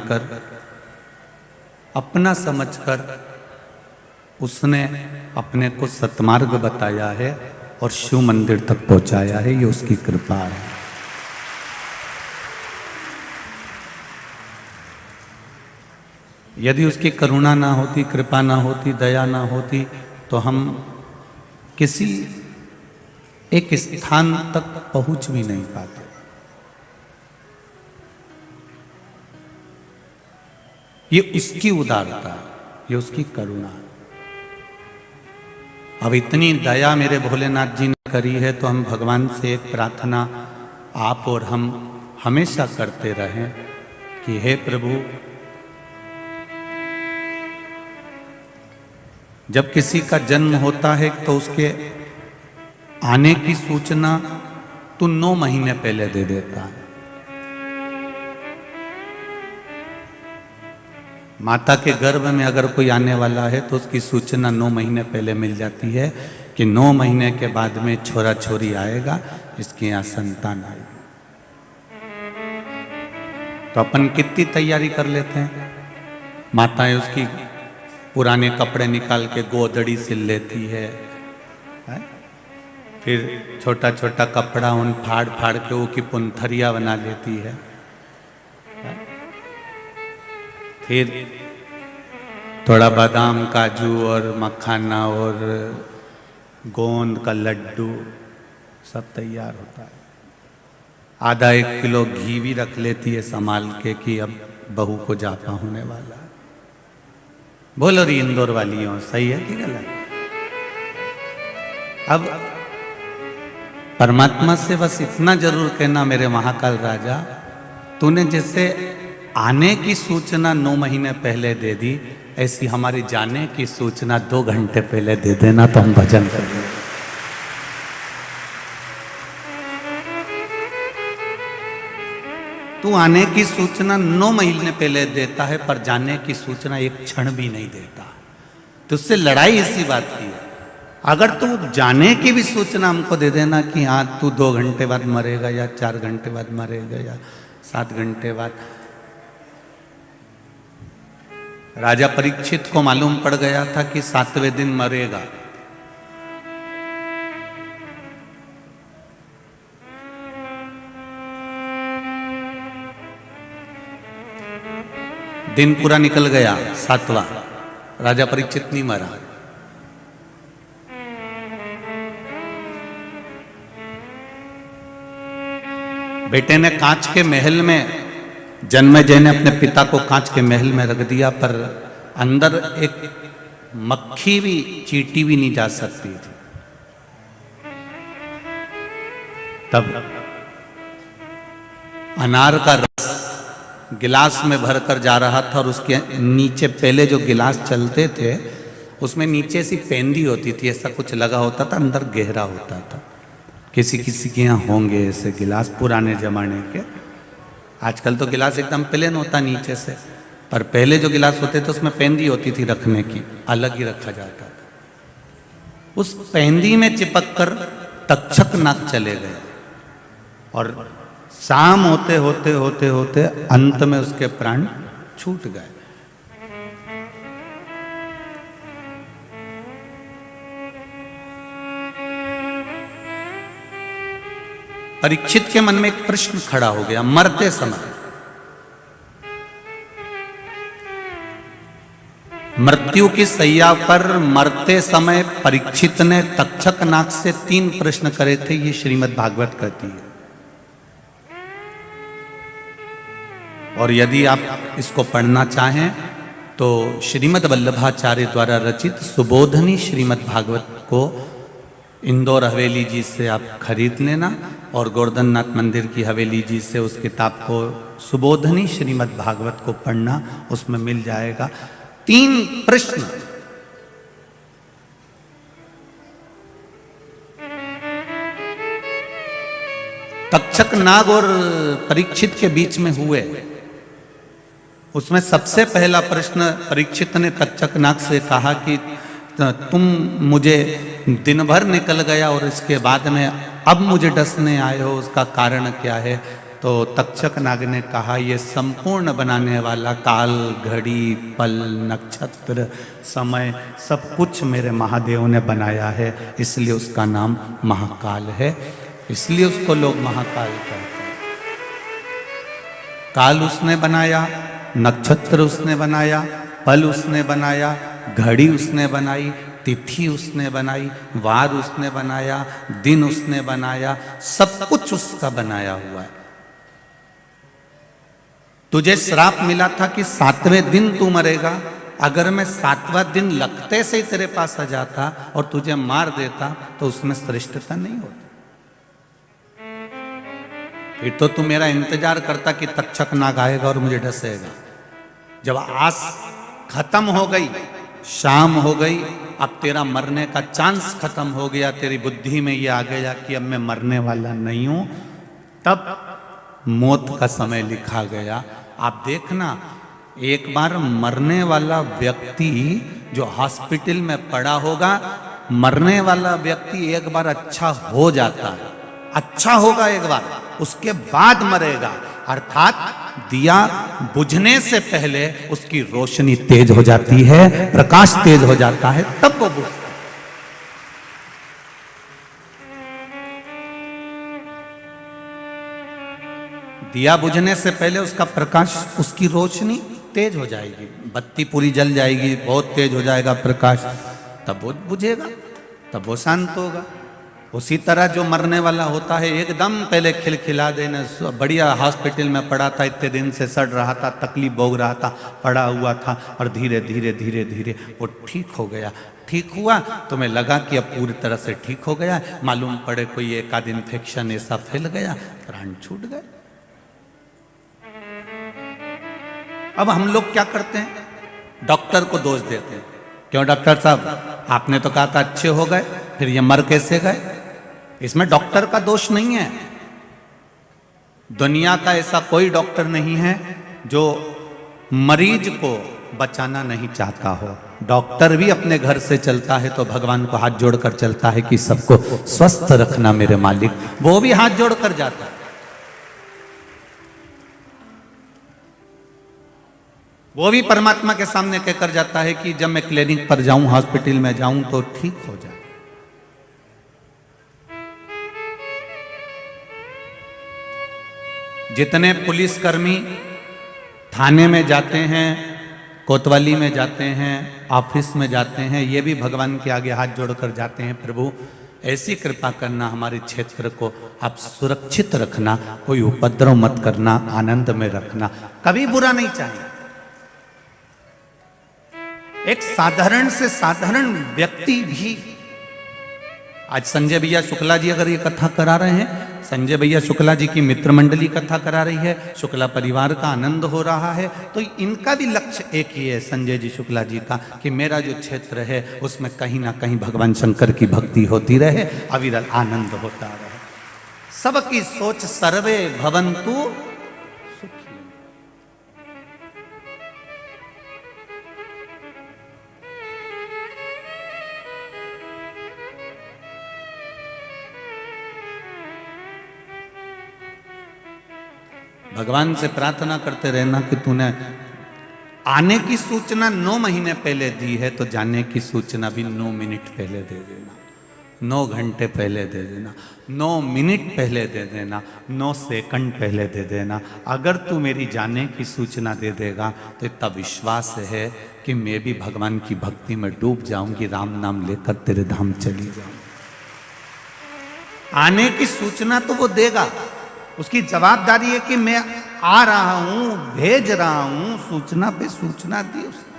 मानकर, अपना समझकर उसने अपने को सतमार्ग बताया है और शिव मंदिर तक पहुंचाया है। ये उसकी कृपा है। यदि उसकी करुणा ना होती, कृपा ना होती, दया ना होती, तो हम किसी एक स्थान तक पहुंच भी नहीं पाते। ये उसकी उदारता है, ये उसकी करुणा है। अब इतनी दया मेरे भोलेनाथ जी ने करी है, तो हम भगवान से एक प्रार्थना आप और हम हमेशा करते रहें कि हे प्रभु, जब किसी का जन्म होता है तो उसके आने की सूचना तू 9 महीने पहले दे देता है। माता के गर्भ में अगर कोई आने वाला है तो उसकी सूचना 9 महीने पहले मिल जाती है कि 9 महीने के बाद में छोरा छोरी आएगा, इसके यहाँ संतान आएगी। तो अपन कितनी तैयारी कर लेते हैं। माताएं उसकी पुराने कपड़े निकाल के गोदड़ी सिल लेती है, फिर छोटा छोटा कपड़ा उन फाड़ फाड़ के वो की पुंथरिया बना लेती है, फिर थोड़ा बादाम काजू और मखाना और गोंद का लड्डू सब तैयार होता है। आधा 1 किलो घी भी रख लेती है संभाल के कि अब बहू को जापा होने वाला है। बोलो री इंदौर वालियों, सही है कि गलत? अब परमात्मा से बस इतना जरूर कहना, मेरे महाकाल राजा, तूने जैसे आने की सूचना 9 महीने पहले दे दी, ऐसी हमारी जाने की सूचना 2 घंटे पहले दे देना, तो हम भजन करेंगे। तू आने की सूचना 9 महीने पहले देता है, पर जाने की सूचना 1 क्षण भी नहीं देता। तो उससे लड़ाई इसी बात की है। अगर तू जाने की भी सूचना हमको दे देना कि हाँ तू 2 घंटे बाद मरेगा, या 4 घंटे बाद मरेगा, या 7 घंटे बाद। राजा परीक्षित को मालूम पड़ गया था कि 7वें दिन मरेगा। दिन पूरा निकल गया, 7वां, राजा परीक्षित नहीं मरा। बेटे ने कांच के महल में, जन्मेजय ने अपने पिता को कांच के महल में रख दिया, पर अंदर एक मक्खी भी, चींटी भी नहीं जा सकती थी। तब अनार का रस गिलास में भरकर जा रहा था, और उसके नीचे पहले जो गिलास चलते थे उसमें नीचे सी पेंदी होती थी, ऐसा कुछ लगा होता था, अंदर गहरा होता था। किसी किसी के यहाँ होंगे ऐसे गिलास पुराने जमाने के। आजकल तो गिलास एकदम प्लेन होता नीचे से, पर पहले जो गिलास होते थे उसमें पेंदी होती थी रखने की, अलग ही रखा जाता था। उस पेंदी में चिपक कर तक्षक नाग चले गए, और शाम होते होते होते होते अंत में उसके प्राण छूट गए। परीक्षित के मन में एक प्रश्न खड़ा हो गया। मरते समय, मृत्यु की सैया पर मरते समय परीक्षित ने तक्षक नाग से 3 प्रश्न करे थे। ये श्रीमद् भागवत कहती है। और यदि आप इसको पढ़ना चाहें तो श्रीमद् वल्लभाचार्य द्वारा रचित सुबोधनी श्रीमद् भागवत को इंदौर हवेली जी से आप खरीद लेना, और गोवर्धन नाथ मंदिर की हवेली जी से उस किताब को सुबोधनी श्रीमद् भागवत को पढ़ना, उसमें मिल जाएगा। 3 प्रश्न तक्षक नाग और परीक्षित के बीच में हुए। उसमें सबसे पहला प्रश्न परीक्षित ने तक्षक नाग से कहा कि तुम मुझे दिन भर निकल गया और इसके बाद में अब मुझे डसने आए हो, उसका कारण क्या है? तो तक्षक नाग ने कहा, ये संपूर्ण बनाने वाला काल, घड़ी, पल, नक्षत्र, समय सब कुछ मेरे महादेव ने बनाया है, इसलिए उसका नाम महाकाल है, इसलिए उसको लोग महाकाल कहते हैं। काल उसने बनाया, नक्षत्र उसने बनाया, पल उसने बनाया, घड़ी उसने बनाई, तिथि उसने बनाई, वार उसने बनाया, दिन उसने बनाया, सब कुछ उसका बनाया हुआ है। तुझे श्राप मिला था कि 7वें दिन तू मरेगा, अगर मैं 7वां दिन लगते से ही तेरे पास आ जाता और तुझे मार देता तो उसमें श्रेष्ठता नहीं होती। फिर तो तू मेरा इंतजार करता कि तक्षक नाग आएगा और मुझे डसेगा। जब आस खत्म हो गई, शाम हो गई, अब तेरा मरने का चांस खत्म हो गया, तेरी बुद्धि में ये आ गया कि अब मैं मरने वाला नहीं हूं, तब मौत का समय लिखा गया। आप देखना, एक बार मरने वाला व्यक्ति जो हॉस्पिटल में पड़ा होगा, मरने वाला व्यक्ति एक बार अच्छा हो जाता है, अच्छा होगा एक बार, उसके बाद मरेगा। अर्थात दिया बुझने से पहले उसकी रोशनी तेज हो जाती है, प्रकाश तेज हो जाता है, तब वो बुझता है। दिया बुझने से पहले उसका प्रकाश, उसकी रोशनी तेज हो जाएगी, बत्ती पूरी जल जाएगी, बहुत तेज हो जाएगा प्रकाश, तब वो बुझेगा, तब वो शांत होगा। उसी तरह जो मरने वाला होता है, एकदम पहले खिलखिला देने, बढ़िया हॉस्पिटल में पड़ा था, इतने दिन से सड़ रहा था, तकलीफ भोग रहा था, पड़ा हुआ था, और धीरे धीरे धीरे धीरे वो ठीक हो गया। ठीक हुआ, तुम्हें लगा कि अब पूरी तरह से ठीक हो गया, मालूम पड़े कोई एक आध इन्फेक्शन ऐसा फैल गया, प्राण छूट गए। अब हम लोग क्या करते हैं, डॉक्टर को दोष देते हैं, क्यों डॉक्टर साहब आपने तो कहा था अच्छे हो गए, फिर ये मर कैसे गए। इसमें डॉक्टर का दोष नहीं है। दुनिया का ऐसा कोई डॉक्टर नहीं है जो मरीज को बचाना नहीं चाहता हो। डॉक्टर भी अपने घर से चलता है तो भगवान को हाथ जोड़कर चलता है कि सबको स्वस्थ रखना मेरे मालिक, वो भी हाथ जोड़कर जाता है। वो भी परमात्मा के सामने कहकर जाता है कि जब मैं क्लिनिक पर जाऊं, हॉस्पिटल में जाऊं तो ठीक हो जाए। जितने पुलिसकर्मी थाने में जाते हैं, कोतवाली में जाते हैं, ऑफिस में जाते हैं, ये भी भगवान के आगे हाथ जोड़कर जाते हैं, प्रभु ऐसी कृपा करना, हमारे क्षेत्र को आप सुरक्षित रखना, कोई उपद्रव मत करना, आनंद में रखना, कभी बुरा नहीं चाहिए। एक साधारण से साधारण व्यक्ति भी, आज संजय भैया शुक्ला जी अगर ये कथा करा रहे हैं, संजय भैया शुक्ला जी की मित्र मंडली कथा करा रही है, शुक्ला परिवार का आनंद हो रहा है, तो इनका भी लक्ष्य एक ही है, संजय जी शुक्ला जी का, कि मेरा जो क्षेत्र है उसमें कहीं ना कहीं भगवान शंकर की भक्ति होती रहे, अविरल आनंद होता रहे। सबकी सोच सर्वे भवन्तु सुखी। भगवान से प्रार्थना करते रहना कि तूने आने की सूचना 9 महीने पहले दी है, तो जाने की सूचना भी 9 मिनट पहले दे देना, 9 घंटे पहले दे देना, 9 मिनट पहले दे देना, 9 सेकंड पहले दे देना। अगर तू मेरी जाने की सूचना दे देगा तो इतना विश्वास है कि मैं भी भगवान की भक्ति में डूब जाऊंगी, राम नाम लेकर तेरे धाम चली जाऊंगी। आने की सूचना तो वो देगा, उसकी जवाबदारी है कि मैं आ रहा हूं, भेज रहा हूं, सूचना पे सूचना दी उसने।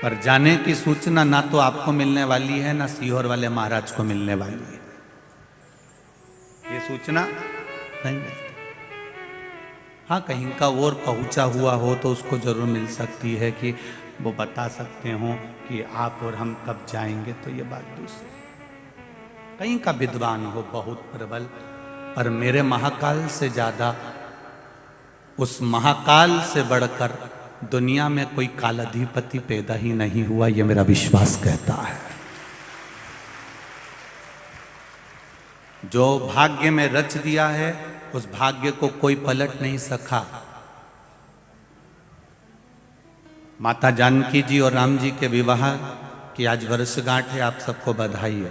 पर जाने की सूचना ना तो आपको मिलने वाली है, ना सीहोर वाले महाराज को मिलने वाली है, ये सूचना नहीं मिलती। हाँ, कहीं का और पहुंचा हुआ हो तो उसको जरूर मिल सकती है कि वो बता सकते हो कि आप और हम कब जाएंगे, तो ये बात दूसरी। कहीं का विद्वान हो बहुत प्रबल, पर मेरे महाकाल से ज्यादा, उस महाकाल से बढ़कर दुनिया में कोई कालाधिपति पैदा ही नहीं हुआ, ये मेरा विश्वास कहता है। जो भाग्य में रच दिया है उस भाग्य को कोई पलट नहीं सका। माता जानकी जी और राम जी के विवाह की आज वर्षगांठ है, आप सबको बधाई हो,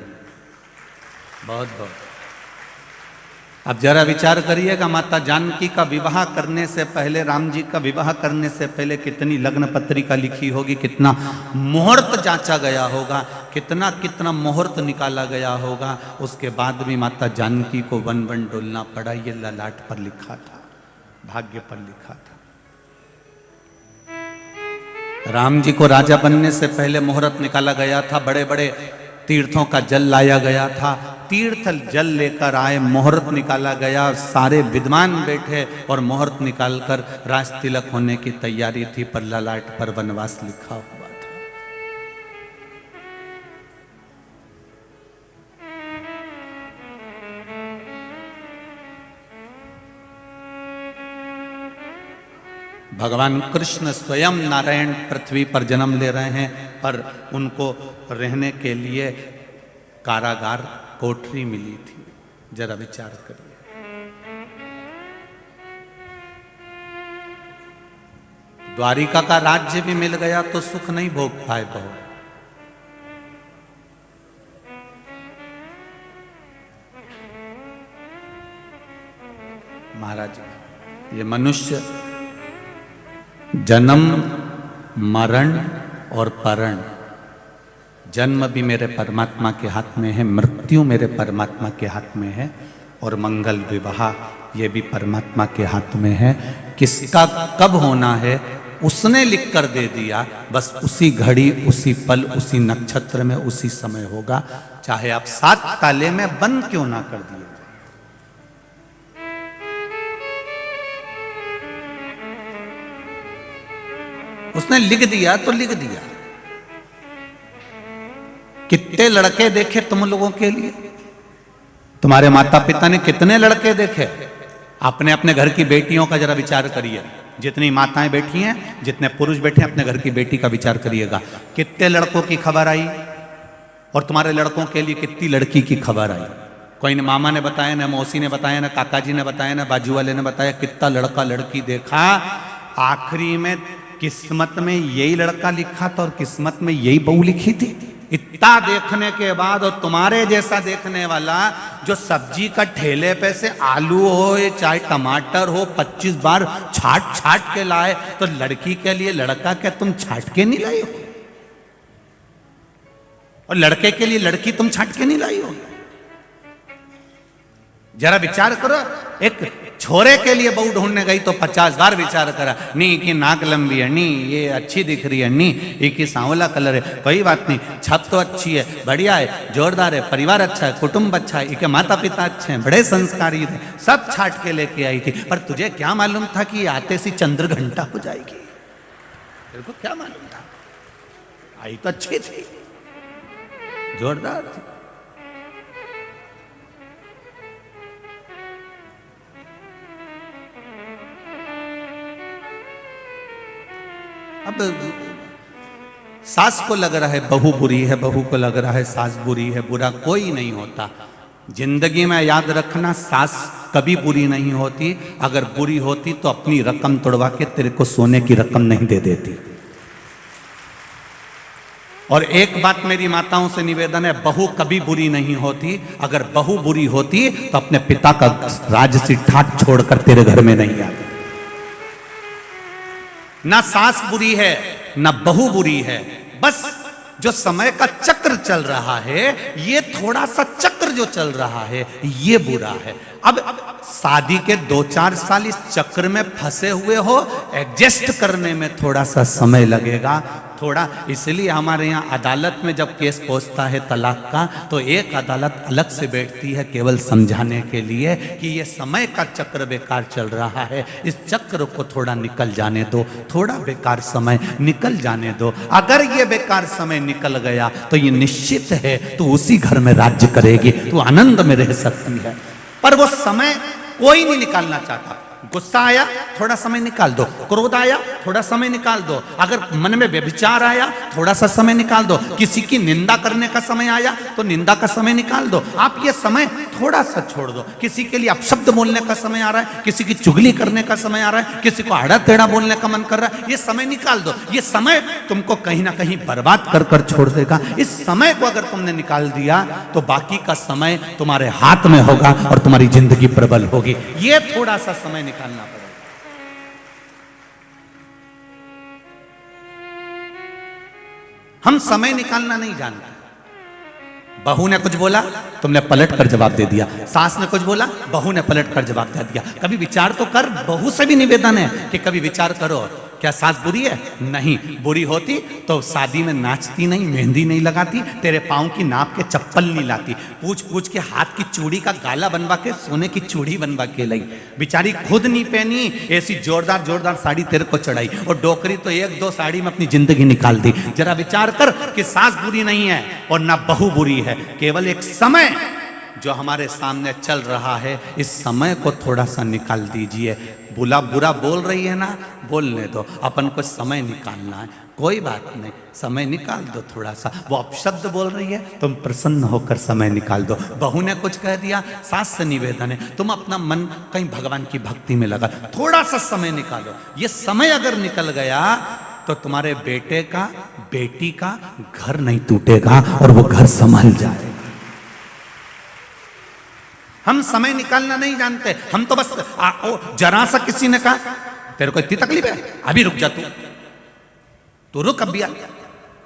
बहुत बहुत। अब जरा विचार करिएगा, माता जानकी का विवाह करने से पहले, राम जी का विवाह करने से पहले कितनी लग्न पत्रिका लिखी होगी, कितना मुहूर्त जांचा गया होगा, कितना कितना मुहूर्त निकाला गया होगा। उसके बाद भी माता जानकी को वन वन डोलना पड़ा। ये ललाट पर लिखा था, भाग्य पर लिखा था। राम जी को राजा बनने से पहले मुहूर्त निकाला गया था, बड़े बड़े तीर्थों का जल लाया गया था, तीर्थ जल लेकर आए, मुहूर्त निकाला गया, सारे विद्वान बैठे और मुहूर्त निकालकर राज तिलक होने की तैयारी थी, पर ललाट पर वनवास लिखा हुआ था। भगवान कृष्ण स्वयं नारायण पृथ्वी पर जन्म ले रहे हैं, पर उनको रहने के लिए कारागार, कोठरी मिली थी। जरा विचार करिए। द्वारिका का राज्य भी मिल गया तो सुख नहीं भोग पाए बहू। महाराज, ये मनुष्य जन्म, मरण और परण, जन्म भी मेरे परमात्मा के हाथ में है, मृत्यु मेरे परमात्मा के हाथ में है, और मंगल विवाह ये भी परमात्मा के हाथ में है। किसका कब होना है उसने लिख कर दे दिया, बस उसी घड़ी, उसी पल, उसी नक्षत्र में, उसी समय होगा, चाहे आप 7 ताले में बंद क्यों ना कर दिए। उसने लिख दिया तो लिख दिया। कितने लड़के देखे तुम लोगों के लिए, तुम्हारे माता पिता ने कितने लड़के देखे। अपने अपने घर की बेटियों का जरा विचार करिए। जितनी माताएं बैठी हैं, जितने पुरुष बैठे हैं, अपने घर की बेटी का विचार करिएगा। कितने लड़कों की खबर आई और तुम्हारे लड़कों के लिए कितनी लड़की की खबर आई। कोई ने मामा ने बताया, ना मौसी ने बताया, ना काका जी ने बताया, ना बाजू वाले ने बताया। कितना लड़का लड़की देखा, आखिरी में किस्मत में यही लड़का लिखा था और किस्मत में यही बहू लिखी थी। इतना देखने के बाद, और तुम्हारे जैसा देखने वाला जो सब्जी का ठेले पे से आलू हो चाहे टमाटर हो 25 बार छाट छाट के लाए, तो लड़की के लिए लड़का क्या तुम छाट के नहीं लाई हो? और लड़के के लिए लड़की तुम छाट के नहीं लाई हो? जरा विचार करो। एक छोरे के लिए बहू ढूंढने गई तो 50 बार विचार करा, नी की नाक लंबी है, नी ये अच्छी दिख रही है, नी एक ही सांवला कलर है, कोई बात नहीं, छत तो अच्छी है, बढ़िया है, जोरदार है, परिवार अच्छा है, कुटुंब अच्छा है, इनके माता पिता अच्छे हैं, बड़े संस्कारी थे, सब छाट के लेके आई थी। पर तुझे क्या मालूम था कि आते सी चंद्र घंटा हो जाएगी? तेरे को क्या मालूम था? आई तो अच्छी थी, जोरदार थी। अब सास को लग रहा है बहू बुरी है, बहू को लग रहा है सास बुरी है, बुरा कोई नहीं होता। जिंदगी में याद रखना, सास कभी बुरी नहीं होती। अगर बुरी होती तो अपनी रकम तोड़वा के तेरे को सोने की रकम नहीं दे देती। और एक बात मेरी माताओं से निवेदन है, बहू कभी बुरी नहीं होती। अगर बहू बुरी होती तो अपने पिता का राजसी ठाट छोड़कर तेरे घर में नहीं आती। ना सास बुरी है, ना बहू बुरी है, बस जो समय का चक्र चल रहा है, ये थोड़ा सा चक्र जो चल रहा है, ये बुरा है। अब शादी के 2-4 साल इस चक्र में फंसे हुए हो, एडजस्ट करने में थोड़ा सा समय लगेगा, थोड़ा। इसलिए हमारे यहाँ अदालत में जब केस पहुंचता है तलाक का, तो एक अदालत अलग से बैठती है केवल समझाने के लिए कि ये समय का चक्र बेकार चल रहा है, इस चक्र को थोड़ा निकल जाने दो, थोड़ा बेकार समय निकल जाने दो। अगर ये बेकार समय निकल गया तो ये निश्चित है तू उसी घर में राज्य करेगी, तू आनंद में रह सकती है। पर वो समय कोई नहीं निकालना चाहता। गुस्सा आया, थोड़ा समय निकाल दो। क्रोध आया, थोड़ा समय निकाल दो। अगर मन में व्यभिचार आया, थोड़ा सा समय निकाल दो। किसी की निंदा करने का समय आया तो निंदा का समय निकाल दो। आप ये समय थोड़ा सा छोड़ दो। किसी के लिए अपशब्द बोलने का समय आ रहा है, किसी की चुगली करने का समय आ रहा है, किसी को आड़ा टेढ़ा बोलने का मन कर रहा है, ये समय निकाल दो। ये समय तुमको कहीं ना कहीं बर्बाद कर कर छोड़ देगा। इस समय को अगर तुमने निकाल दिया तो बाकी का समय तुम्हारे हाथ में होगा और तुम्हारी जिंदगी प्रबल होगी। ये थोड़ा सा समय निकालना पड़ेगा। हम समय निकालना नहीं जानते। बहू ने कुछ बोला, तुमने पलट कर जवाब दे दिया। सास ने कुछ बोला, बहू ने पलट कर जवाब दे दिया। कभी विचार तो कर। बहू से भी निवेदन है कि कभी विचार करो, क्या सास बुरी है? नहीं, बुरी होती तो शादी में नाचती नहीं, मेहंदी नहीं लगाती, तेरे पाँव की नाप के चप्पल नहीं लाती, पूछ पूछ के हाथ की चूड़ी का गाला बनवा के सोने की चूड़ी बनवा के लाई। बेचारी खुद नहीं पहनी, ऐसी जोरदार जोरदार साड़ी तेरे को चढ़ाई, और डोकरी तो एक दो साड़ी में अपनी जिंदगी निकाल दी। जरा विचार कर कि सास बुरी नहीं है और ना बहू बुरी है, केवल एक समय जो हमारे सामने चल रहा है, इस समय को थोड़ा सा निकाल दीजिए। बुरा बोल रही है ना, बोलने दो, अपन को समय निकालना है, कोई बात नहीं, समय निकाल दो थोड़ा सा। वो अपशब्द बोल रही है, तुम प्रसन्न होकर समय निकाल दो। बहू ने कुछ कह दिया, सास से निवेदन है तुम अपना मन कहीं भगवान की भक्ति में लगा, थोड़ा सा समय निकालो। ये समय अगर निकल गया तो तुम्हारे बेटे का, बेटी का घर नहीं टूटेगा और वो घर संभल जाएगा। हम समय निकालना नहीं जानते। हम तो बस जरा सा किसी ने कहा तेरे को इतनी तकलीफ है, अभी रुक जा, तू रुक अभी आ।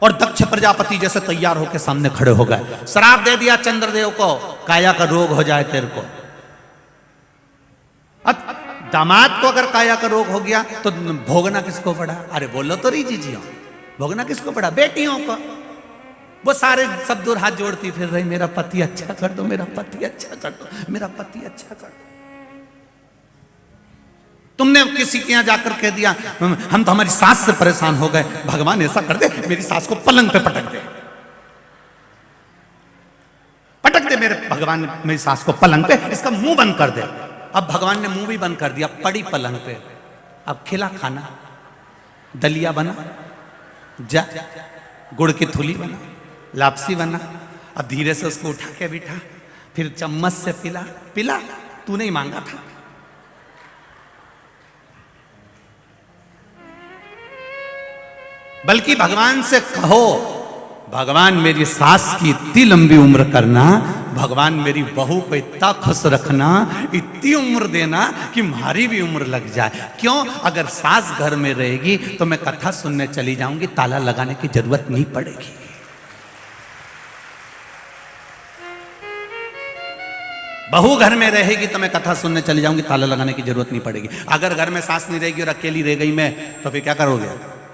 और दक्ष प्रजापति जैसे तैयार होकर सामने खड़े हो गए। श्राप दे दिया चंद्रदेव को, काया का रोग हो जाए तेरे को। अब दामाद को अगर काया का रोग हो गया तो भोगना किसको पड़ा? अरे बोलो तो री जीजियो, भोगना किसको पड़ा? बेटियों को। वो सारे सब दूर हाथ जोड़ती फिर रही, मेरा पति अच्छा कर दो, मेरा पति अच्छा कर दो, मेरा पति अच्छा कर दो। तुमने किसी के यहां जाकर कह दिया हम तो हमारी सास से परेशान हो गए, भगवान ऐसा कर दे मेरी सास को पलंग पे पटक दे, पटक दे मेरे भगवान मेरी सास को पलंग पे, इसका मुंह बंद कर दे। अब भगवान ने मुंह भी बंद कर दिया, पड़ी पलंग पे। अब खिला खाना, दलिया बना, जा गुड़ की थुली बना, लापसी बना। अब धीरे से उसको उठा के बिठा, फिर चम्मच से पिला, पिला, तू नहीं मांगा था। बल्कि भगवान से कहो, भगवान मेरी सास की इतनी लंबी उम्र करना, भगवान मेरी बहू को इतना खुश रखना, इतनी उम्र देना कि हमारी भी उम्र लग जाए। क्यों? अगर सास घर में रहेगी तो मैं कथा सुनने चली जाऊंगी, ताला लगाने की जरूरत नहीं पड़ेगी। बहू घर में रहेगी तो मैं कथा सुनने चली जाऊंगी, ताला लगाने की जरूरत नहीं पड़ेगी। अगर घर में सास नहीं रहेगी और अकेली रह गई मैं, तो फिर क्या करोगे?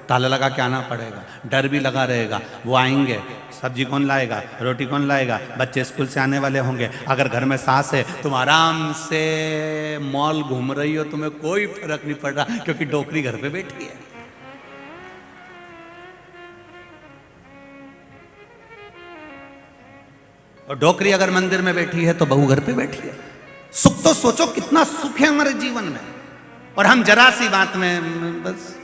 ताला लगा के आना पड़ेगा, डर भी लगा रहेगा। वो आएंगे, सब्जी कौन लाएगा, रोटी कौन लाएगा, बच्चे स्कूल से आने वाले होंगे। अगर घर में सास है तुम आराम से मॉल घूम रही हो, तुम्हें कोई फर्क नहीं पड़ रहा, क्योंकि डोकरी घर पे बैठी है। और डोकरी अगर मंदिर में बैठी है तो बहू घर पे बैठी है। सुख तो सोचो कितना सुख है हमारे जीवन में, और हम जरा सी बात में बस